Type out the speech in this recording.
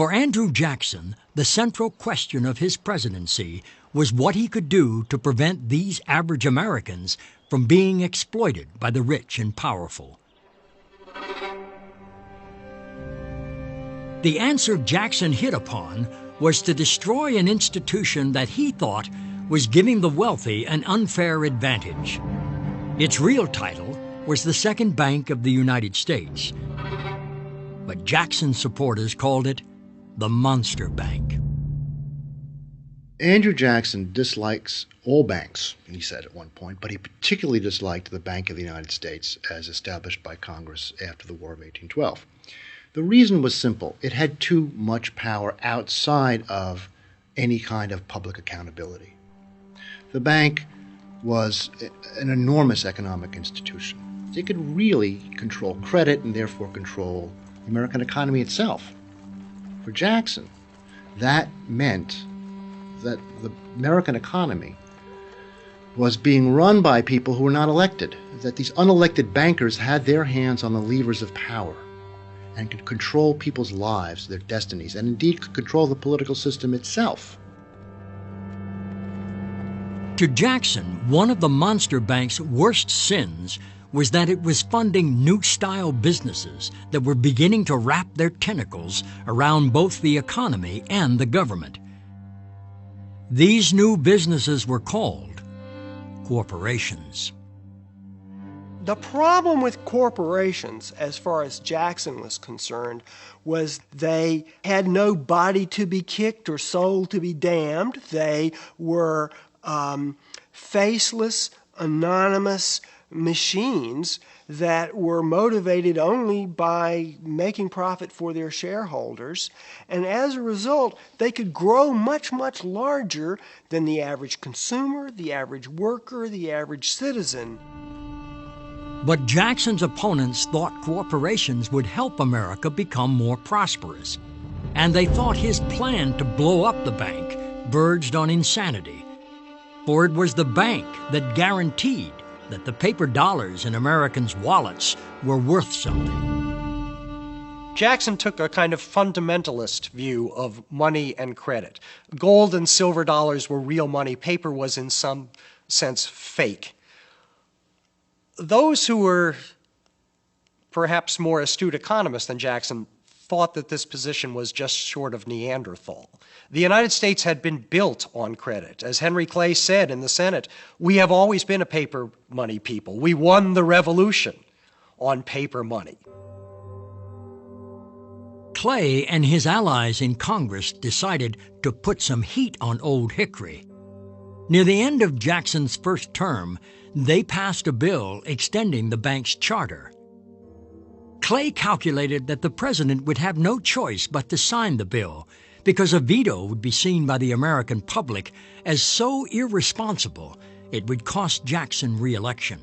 For Andrew Jackson, the central question of his presidency was what he could do to prevent these average Americans from being exploited by the rich and powerful. The answer Jackson hit upon was to destroy an institution that he thought was giving the wealthy an unfair advantage. Its real title was the Second Bank of the United States, but Jackson's supporters called it the Monster Bank. Andrew Jackson dislikes all banks, he said at one point, but he particularly disliked the Bank of the United States as established by Congress after the War of 1812. The reason was simple. It had too much power outside of any kind of public accountability. The bank was an enormous economic institution. It could really control credit and therefore control the American economy itself. For Jackson, that meant that the American economy was being run by people who were not elected, that these unelected bankers had their hands on the levers of power and could control people's lives, their destinies, and indeed could control the political system itself. To Jackson, one of the Monster Bank's worst sins was that it was funding new-style businesses that were beginning to wrap their tentacles around both the economy and the government. These new businesses were called corporations. The problem with corporations, as far as Jackson was concerned, was they had no body to be kicked or soul to be damned. They were faceless, anonymous machines that were motivated only by making profit for their shareholders. And as a result, they could grow much, much larger than the average consumer, the average worker, the average citizen. But Jackson's opponents thought corporations would help America become more prosperous, and they thought his plan to blow up the bank verged on insanity. For it was the bank that guaranteed that the paper dollars in Americans' wallets were worth something. Jackson took a kind of fundamentalist view of money and credit. Gold and silver dollars were real money. Paper was in some sense fake. Those who were perhaps more astute economists than Jackson thought that this position was just short of Neanderthal. The United States had been built on credit. As Henry Clay said in the Senate, we have always been a paper money people. We won the revolution on paper money. Clay and his allies in Congress decided to put some heat on Old Hickory. Near the end of Jackson's first term, they passed a bill extending the bank's charter. Clay calculated that the president would have no choice but to sign the bill because a veto would be seen by the American public as so irresponsible it would cost Jackson re-election.